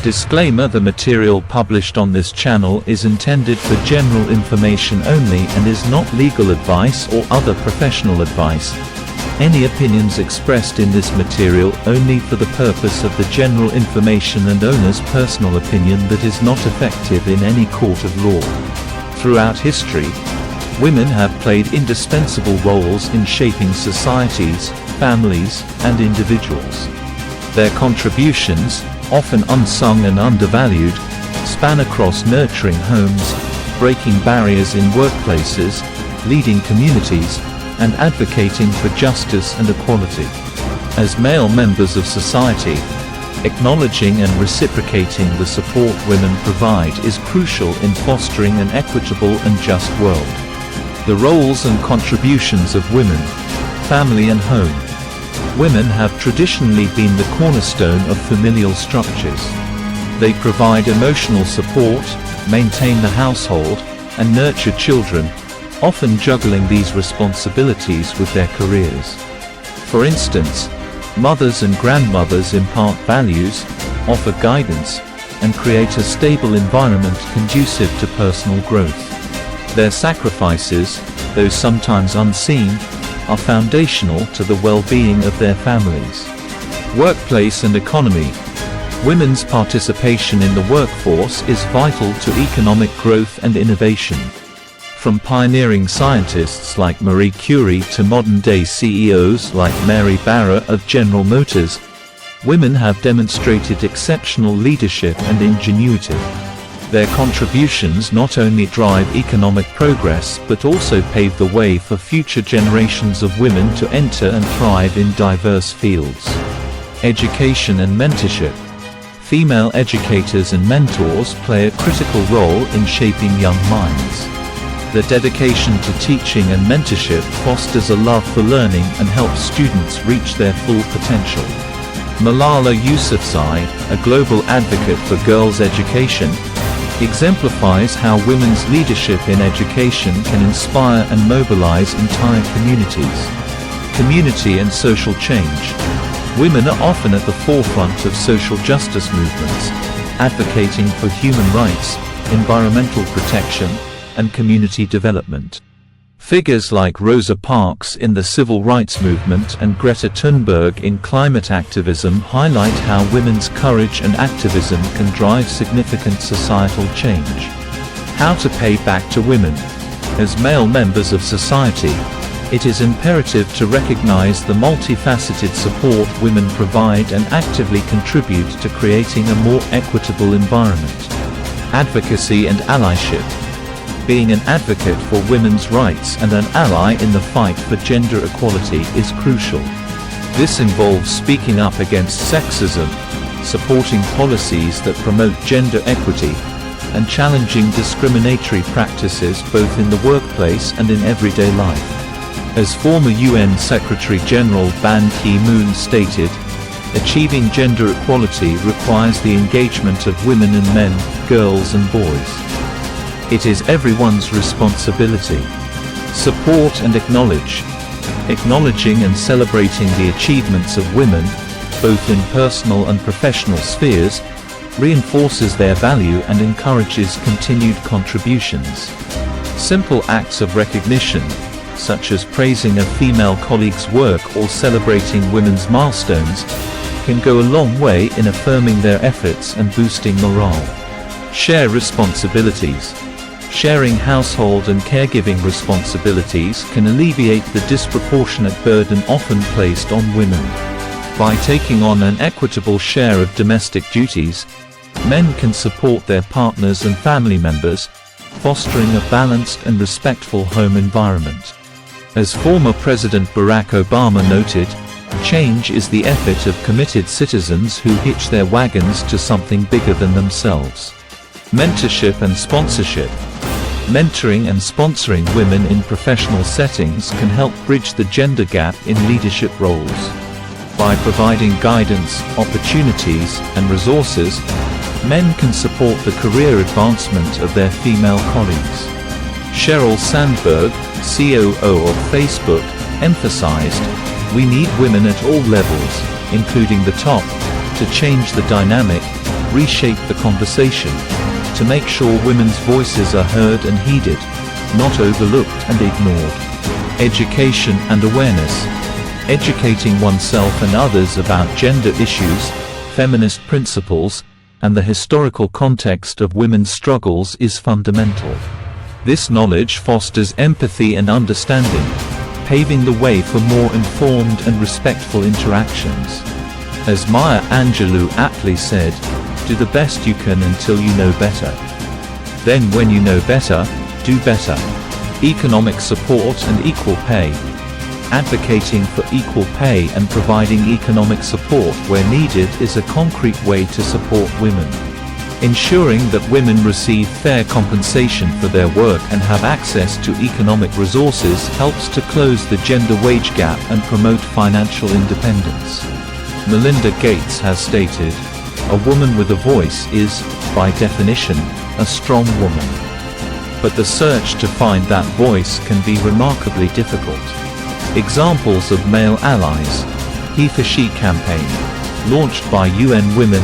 Disclaimer: the material published on this channel is intended for general information only and is not legal advice or other professional advice. Any opinions expressed in this material only for the purpose of the general information and owner's personal opinion that is not effective in any court of law. Throughout history, women have played indispensable roles in shaping societies, families, and individuals. Their contributions, often unsung and undervalued, span across nurturing homes, breaking barriers in workplaces, leading communities, and advocating for justice and equality. As male members of society, acknowledging and reciprocating the support women provide is crucial in fostering an equitable and just world. The roles and contributions of women, family and home. Women have traditionally been the cornerstone of familial structures. They provide emotional support, maintain the household, and nurture children, often juggling these responsibilities with their careers. For instance, mothers and grandmothers impart values, offer guidance, and create a stable environment conducive to personal growth. Their sacrifices, though sometimes unseen, are foundational to the well-being of their families. Workplace and economy. Women's participation in the workforce is vital to economic growth and innovation. From pioneering scientists like Marie Curie to modern-day CEOs like Mary Barra of General Motors, women have demonstrated exceptional leadership and ingenuity. Their contributions not only drive economic progress but also pave the way for future generations of women to enter and thrive in diverse fields. Education and mentorship. Female educators and mentors play a critical role in shaping young minds. Their dedication to teaching and mentorship fosters a love for learning and helps students reach their full potential. Malala Yousafzai, a global advocate for girls' education, exemplifies how women's leadership in education can inspire and mobilize entire communities. Community and social change. Women are often at the forefront of social justice movements, advocating for human rights, environmental protection, and community development. Figures like Rosa Parks in the civil rights movement and Greta Thunberg in climate activism highlight how women's courage and activism can drive significant societal change. How to pay back to women. As male members of society, it is imperative to recognize the multifaceted support women provide and actively contribute to creating a more equitable environment. Advocacy and allyship. Being an advocate for women's rights and an ally in the fight for gender equality is crucial. This involves speaking up against sexism, supporting policies that promote gender equity, and challenging discriminatory practices both in the workplace and in everyday life. As former UN Secretary-General Ban Ki-moon stated, achieving gender equality requires the engagement of women and men, girls and boys. It is everyone's responsibility. Support and acknowledge. Acknowledging and celebrating the achievements of women, both in personal and professional spheres, reinforces their value and encourages continued contributions. Simple acts of recognition, such as praising a female colleague's work or celebrating women's milestones, can go a long way in affirming their efforts and boosting morale. Share responsibilities. Sharing household and caregiving responsibilities can alleviate the disproportionate burden often placed on women. By taking on an equitable share of domestic duties, men can support their partners and family members, fostering a balanced and respectful home environment. As former President Barack Obama noted, change is the effort of committed citizens who hitch their wagons to something bigger than themselves. Mentorship and sponsorship. Mentoring and sponsoring women in professional settings can help bridge the gender gap in leadership roles. By providing guidance, opportunities, and resources, men can support the career advancement of their female colleagues. Sheryl Sandberg, COO of Facebook, emphasized, "We need women at all levels, including the top, to change the dynamic, reshape the conversation, to make sure women's voices are heard and heeded, not overlooked and ignored. Education and awareness. Educating oneself and others about gender issues, feminist principles, and the historical context of women's struggles is fundamental. This knowledge fosters empathy and understanding, paving the way for more informed and respectful interactions. As Maya Angelou aptly said, "Do the best you can until you know better. Then when you know better, do better." Economic support and equal pay. Advocating for equal pay and providing economic support where needed is a concrete way to support women. Ensuring that women receive fair compensation for their work and have access to economic resources helps to close the gender wage gap and promote financial independence. Melinda Gates has stated, "A woman with a voice is, by definition, a strong woman." But the search to find that voice can be remarkably difficult. Examples of male allies. He for She campaign. Launched by UN Women,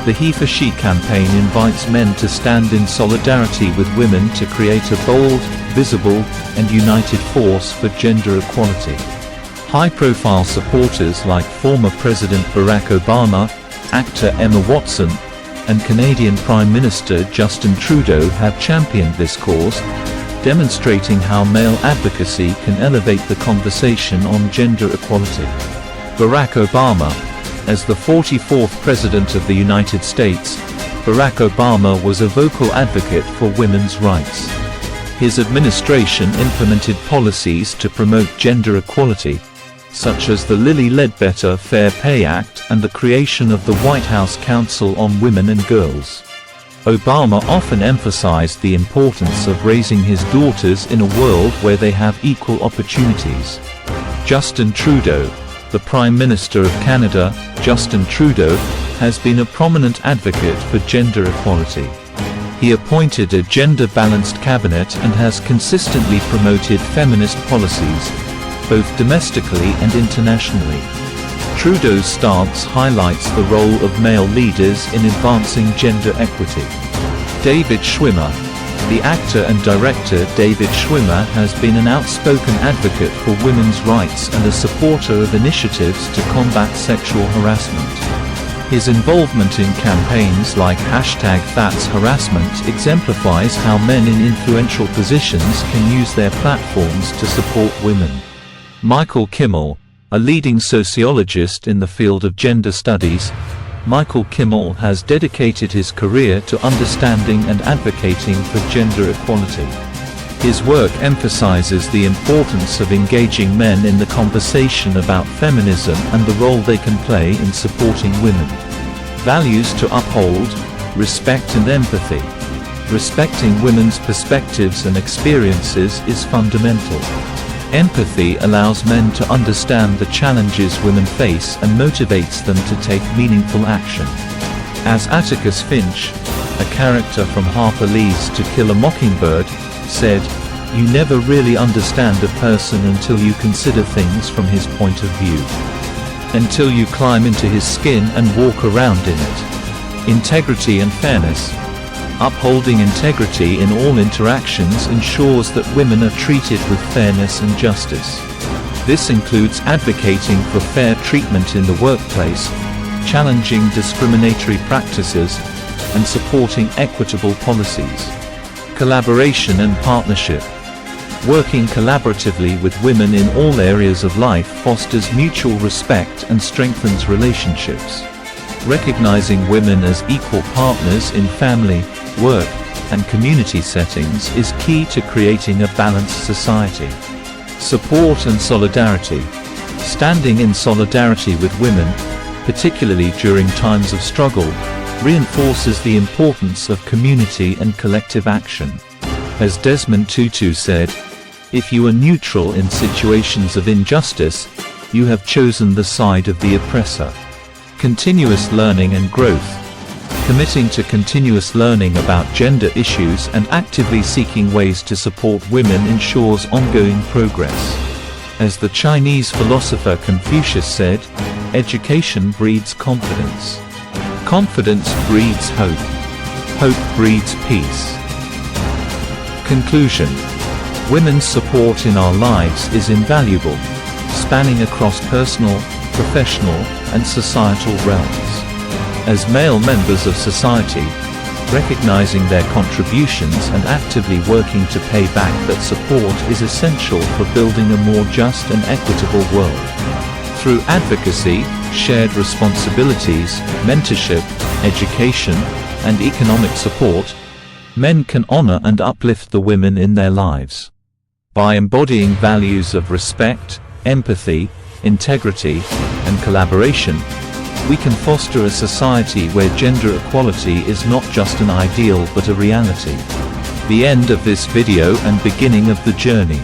the He for She campaign invites men to stand in solidarity with women to create a bold, visible, and united force for gender equality. High-profile supporters like former President Barack Obama, actor Emma Watson, and Canadian Prime Minister Justin Trudeau have championed this cause, demonstrating how male advocacy can elevate the conversation on gender equality. Barack Obama. As the 44th President of the United States, Barack Obama was a vocal advocate for women's rights. His administration implemented policies to promote gender equality, such as the Lilly Ledbetter Fair Pay Act and the creation of the White House Council on Women and Girls. Obama often emphasized the importance of raising his daughters in a world where they have equal opportunities. Justin Trudeau. The Prime Minister of Canada, Justin Trudeau, has been a prominent advocate for gender equality. He appointed a gender-balanced cabinet and has consistently promoted feminist policies, both domestically and internationally. Trudeau's stance highlights the role of male leaders in advancing gender equity. David Schwimmer. The actor and director David Schwimmer has been an outspoken advocate for women's rights and a supporter of initiatives to combat sexual harassment. His involvement in campaigns like #ThatsHarassment exemplifies how men in influential positions can use their platforms to support women. Michael Kimmel. A leading sociologist in the field of gender studies, Michael Kimmel has dedicated his career to understanding and advocating for gender equality. His work emphasizes the importance of engaging men in the conversation about feminism and the role they can play in supporting women. Values to uphold: respect and empathy. Respecting women's perspectives and experiences is fundamental. Empathy allows men to understand the challenges women face and motivates them to take meaningful action. As Atticus Finch, a character from Harper Lee's To Kill a Mockingbird, said, "You never really understand a person until you consider things from his point of view. Until you climb into his skin and walk around in it." Integrity and fairness. Upholding integrity in all interactions ensures that women are treated with fairness and justice. This includes advocating for fair treatment in the workplace, challenging discriminatory practices, and supporting equitable policies. Collaboration and partnership. Working collaboratively with women in all areas of life fosters mutual respect and strengthens relationships. Recognizing women as equal partners in family, work, and community settings is key to creating a balanced society. Support and solidarity. Standing in solidarity with women, particularly during times of struggle, reinforces the importance of community and collective action. As Desmond Tutu said, "If you are neutral in situations of injustice, you have chosen the side of the oppressor." Continuous learning and growth. Committing to continuous learning about gender issues and actively seeking ways to support women ensures ongoing progress. As the Chinese philosopher Confucius said, "Education breeds confidence." Confidence breeds hope. Hope breeds peace. Conclusion. Women's support in our lives is invaluable, spanning across personal, professional, and societal realms. As male members of society, recognizing their contributions and actively working to pay back that support is essential for building a more just and equitable world. Through advocacy, shared responsibilities, mentorship, education, and economic support, men can honor and uplift the women in their lives. By embodying values of respect, empathy, integrity, and collaboration, we can foster a society where gender equality is not just an ideal but a reality. The end of this video and beginning of the journey.